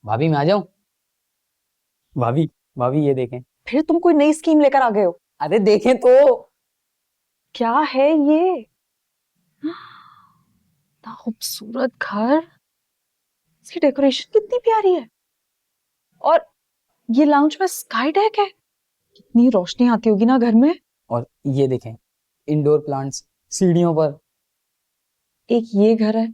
भाभी मैं आ जाऊं? भाभी भाभी ये देखें। फिर तुम कोई नई स्कीम लेकर आ गए हो? अरे देखें तो। क्या है ये? इतना खूबसूरत घर, इसकी डेकोरेशन कितनी प्यारी है। और ये लाउंज में स्काई डेक है। कितनी रोशनी आती होगी ना घर में। और ये देखें, इंडोर प्लांट्स सीढ़ियों पर। एक ये घर है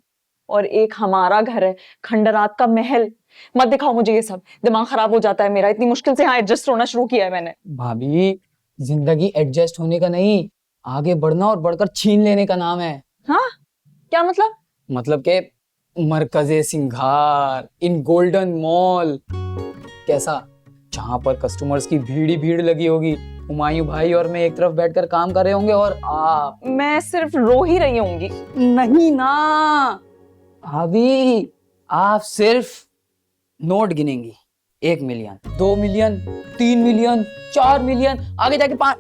और एक हमारा घर है, खंडरात का महल। मत दिखाओ मुझे ये सब, दिमाग खराब हो जाता है मेरा। इतनी मुश्किल से यहाँ एडजस्ट होना शुरू किया है मैंने। भाभी जिंदगी एडजस्ट होने का नहीं, आगे बढ़ना और बढ़कर छीन लेने का नाम है। हाँ, क्या मतलब? मतलब के मरकजे सिंघार इन गोल्डन मॉल। कैसा? जहां पर कस्टमर्स की भीड़ ही भीड़ लगी होगी। हुमायूं भाई और मैं एक तरफ बैठकर काम कर रहे होंगे और आप। मैं सिर्फ रो ही रही होंगी। नहीं ना भाभी, आप सिर्फ नोट गिनेंगी। 1 मिलियन, 2 मिलियन, 3 मिलियन, 4 मिलियन, आगे जाके 5।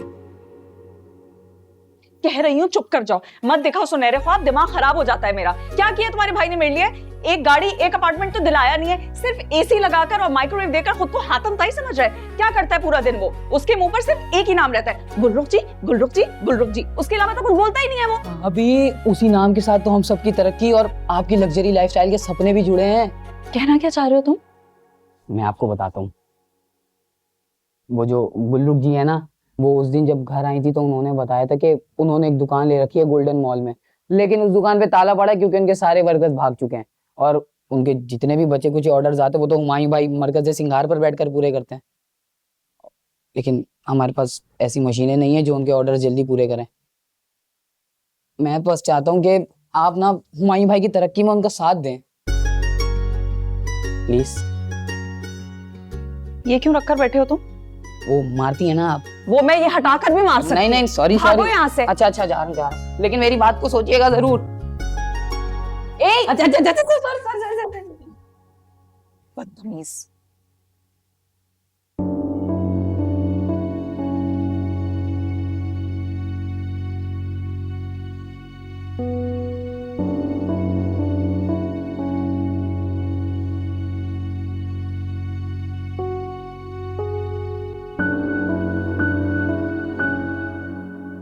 कह रही हूँ चुप कर जाओ, मत दिखाओ सुनहरे ख्वाब, दिमाग खराब हो जाता है मेरा। क्या किया तुम्हारे भाई ने मेरे लिए? एक गाड़ी, एक अपार्टमेंट तो दिलाया नहीं है, सिर्फ एसी लगाकर और माइक्रोवेव देकर खुद को हातम ताई समझ रहा है। क्या करता है पूरा दिन वो? उसके मुंह पर सिर्फ एक ही नाम रहता है, गुलरुख जी, गुलरुख जी, गुलरुख जी। उसके अलावा तो कुछ बोलता ही नहीं है वो। अभी उसी नाम के साथ तो हम सबकी तरक्की और आपकी लग्जरी लाइफस्टाइल के सपने भी जुड़े हैं। कहना क्या चाह रहे हो तुम? मैं आपको बताता हूँ। वो जो गुल्लुक जी है ना, वो उस दिन जब घर आई थी तो उन्होंने बताया था कि उन्होंने एक दुकान ले रखी है गोल्डन मॉल में, लेकिन उस दुकान पे ताला पड़ा है क्योंकि उनके सारे वर्कर्स भाग चुके हैं और उनके जितने भी बचे कुछ ऑर्डर्स आते वो तो हुमायूं भाई मरकज सिंगार पर बैठकर पूरे करते हैं। लेकिन हमारे पास ऐसी मशीनें नहीं है जो उनके ऑर्डर जल्दी पूरे करें। मैं बस चाहता हूँ कि आप ना हुमायूं भाई की तरक्की में उनका साथ दें प्लीज। ये क्यों रखकर बैठे हो तुम? वो मारती है ना आप। वो मैं ये हटाकर भी मार सकती हूँ। नहीं नहीं सॉरी भागो सॉरी। यहाँ से। अच्छा अच्छा जा रहा हूँ, लेकिन मेरी बात को सोचिएगा जरूर। अच्छा अच्छा अच्छा सॉरी। बदतमीज।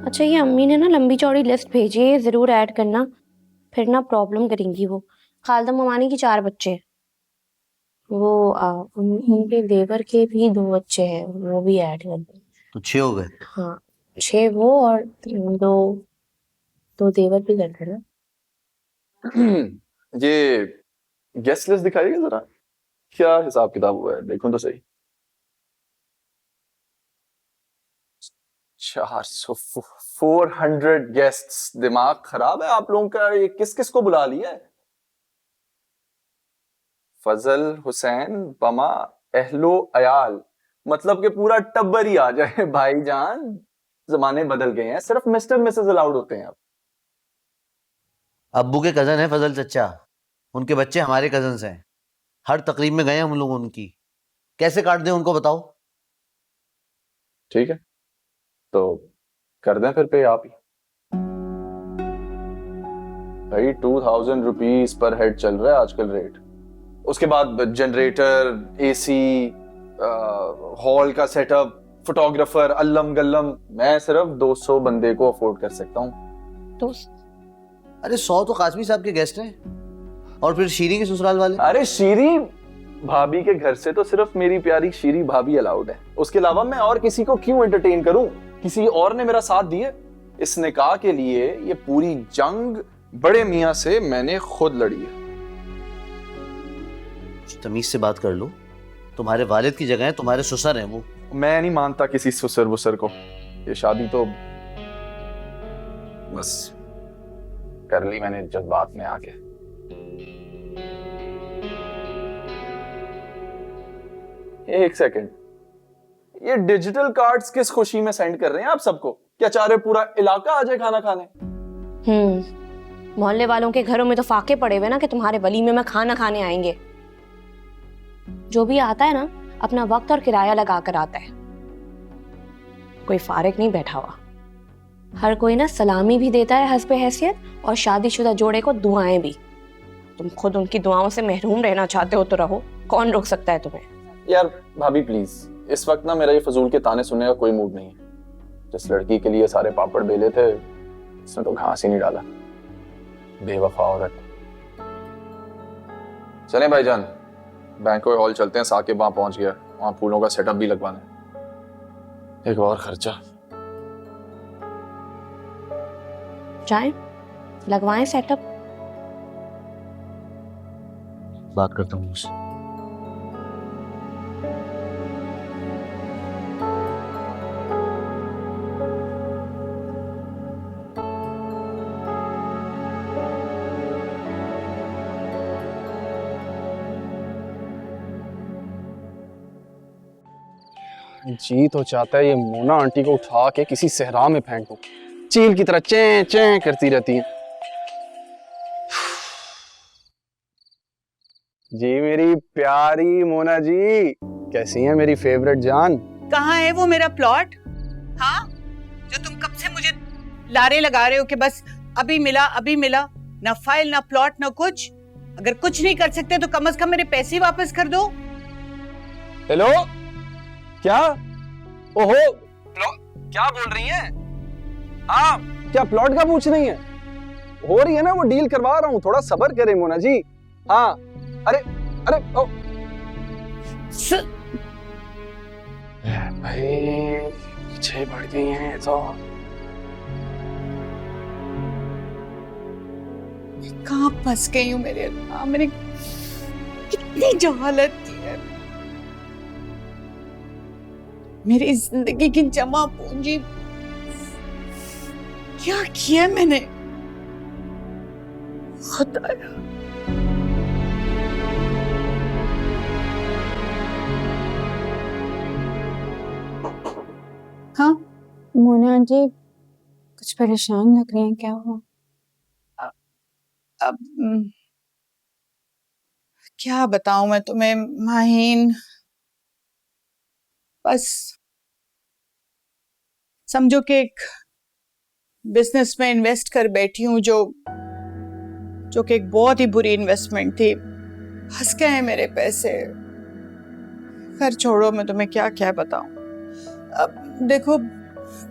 अच्छा, ये अम्मी ने ना लंबी चौड़ी लिस्ट भेजी है, जरूर ऐड करना, फिर ना प्रॉब्लम करेंगी वो। खालदा ममानी की 4 बच्चे हैं, वो उनके देवर के भी 2 बच्चे हैं, वो भी ऐड कर दो। तो 6 हो गए। हाँ, 6 वो और 2 देवर भी कर देना। ये गेस्ट लिस्ट दिखाइएगा जरा, क्या हिसाब किताब हुआ है, देखूं तो सही। 400 गेस्ट्स, दिमाग खराब है आप लोगों का। ये किस किस को बुला लिया है? फजल, हुसैन, बमा, अहलो, अयाल, मतलब कि पूरा टब्बर ही आ जाए। भाईजान जमाने बदल गए हैं, सिर्फ मिस्टर मिसेस अलाउड होते हैं अब। अब्बू के कजन है फजल चचा, उनके बच्चे हमारे कजन्स हैं। हर तकरीब में गए हम लोग उनकी, कैसे काट दें उनको बताओ। ठीक है तो कर दें फिर पे आप ही। भाई 2000 रुपीज पर हेड चल रहा है आजकल रेट। उसके बाद जनरेटर, एसी, हॉल का सेटअप, फोटोग्राफर, अल्लम गल्लम। मैं सिर्फ 200 बंदे को अफोर्ड कर सकता हूँ। तो अरे 100 तो कासमी साहब के गेस्ट हैं, और फिर शीरी के ससुराल वाले। अरे शीरी भाभी के घर से तो सिर्फ मेरी प्यारी शीरी भाभी अलाउड है। उसके अलावा मैं और किसी को क्यों एंटरटेन करूं? किसी और ने मेरा साथ दिए इस निकाह के लिए। ये पूरी जंग बड़े मियां से मैंने खुद लड़ी है। तमीज से बात कर लो, तुम्हारे वालिद की जगह है तुम्हारे ससुर हैं वो। मैं नहीं मानता किसी ससुर वसुर को। ये शादी तो बस कर ली मैंने जज्बात में आके। एक सेकंड, ये डिजिटल कार्ड्स किस खुशी में सेंड कर रहे हैं आप सबको? क्या चाह रहे पूरा इलाका आ जाए खाना खाने? मोहल्ले वालों के घरों में तो फाके पड़े हुए ना कि तुम्हारे वलीमे में खाना खाने आएंगे। जो भी आता है ना, अपना वक्त और किराया लगा कर आता है, कोई फारिग नहीं बैठा हुआ। हर कोई ना सलामी भी देता है हस्बे हैसियत, और शादीशुदा जोड़े को दुआएं भी। तुम खुद उनकी दुआओं से महरूम रहना चाहते हो तो रहो, कौन रोक सकता है तुम्हें? यार भाभी प्लीज, इस वक्त ना मेरा ये फजूल के ताने सुनने का कोई मूड नहीं है। जिस लड़की के लिए सारे पापड़ बेले थे, उसने तो घास ही नहीं डाला। बेवफा औरत। चलें भाईजान, बैंक्वेट हॉल चलते हैं। साकिब वहां पहुंच गया, वहां फूलों का सेटअप भी लगवाना है। एक और खर्चा। जाएं, लगवाएं सेटअप। बात करता हूँ उससे। जी तो चाहता है ये मोना आंटी को उठा के किसी सहरा में फेंक दूं। चील की तरह चें चें करती रहती है। जी मेरी प्यारी मोना जी, कैसी हैं मेरी फेवरेट जान? कहाँ है वो मेरा प्लॉट? हाँ, जो तुम कब से मुझे लारे लगा रहे हो कि बस अभी मिला अभी मिला, ना फाइल ना प्लॉट ना कुछ। अगर कुछ नहीं कर सकते तो कम से कम मेरे पैसे वापस कर दो। हेलो, क्या? ओहो, प्लॉट क्या बोल रही हैं? हाँ, क्या प्लॉट का पूछ रही हैं? हो रही है ना, वो डील करवा रहा हूँ, थोड़ा सब्र करें मोना जी। हाँ, अरे अरे ओ भाई पीछे बढ़ गई हैं तो। कहाँ फंस गई हूँ मेरे अल्लाह, मैंने कितनी जहालत की है। मेरी जिंदगी की जमा पूंजी क्या किया मैंने, खुदाया। हाँ मोना आंटी कुछ परेशान लग रही हैं, क्या हुआ? अब क्या बताऊं मैं तुम्हें माहीन, बस समझो कि एक बिजनेस में इन्वेस्ट कर बैठी हूँ जो कि एक बहुत ही बुरी इन्वेस्टमेंट थी। फंस गए हैं मेरे पैसे। खैर छोड़ो, मैं तुम्हें क्या क्या बताऊं। अब देखो,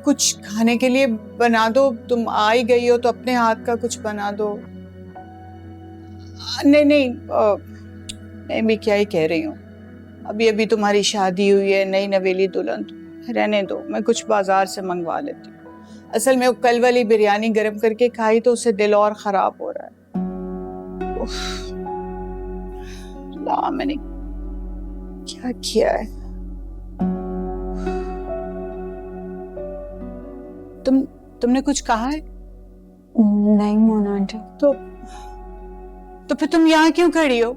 कुछ खाने के लिए बना दो, तुम आ ही गई हो तो अपने हाथ का कुछ बना दो। नहीं नहीं, मैं भी क्या ही कह रही हूँ, अभी अभी तुम्हारी शादी हुई है, नई नवेली दुल्हन, रहने दो, मैं कुछ बाजार से मंगवा लेती हूँ। असल में वो कल वाली बिरयानी गरम करके खाई तो उससे दिल और खराब हो रहा है। ला, मैंने क्या किया है? तुमने कुछ कहा है? नहीं मोना आंटी। तो फिर तुम यहाँ क्यों खड़ी हो?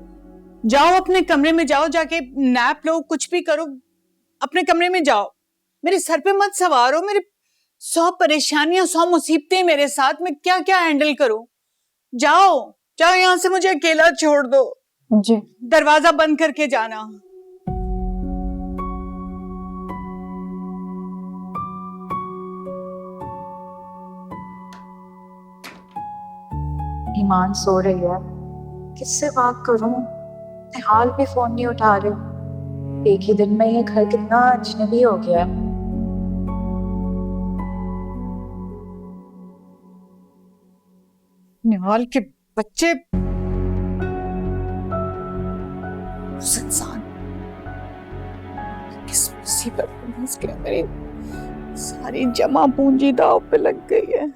जाओ अपने कमरे में, जाओ, जाके नैप लो, कुछ भी करो, अपने कमरे में जाओ। मेरे सर पे मत सवार हो। मेरे 100 परेशानियां, 100 मुसीबतें मेरे साथ, मैं क्या क्या हैंडल करूं। जाओ जाओ, यहाँ से मुझे अकेला छोड़ दो। जी। दरवाजा बंद करके जाना। ईमान सो रही है, किससे बात करूं? निहाल भी फोन नहीं उठा रहे। एक ही दिन में ये घर कितना अजनबी हो गया है। निहाल के बच्चे, उस इंसान किस मुसीबत में फंस गया। मेरी सारी जमा पूंजी दांव पे लग गई है।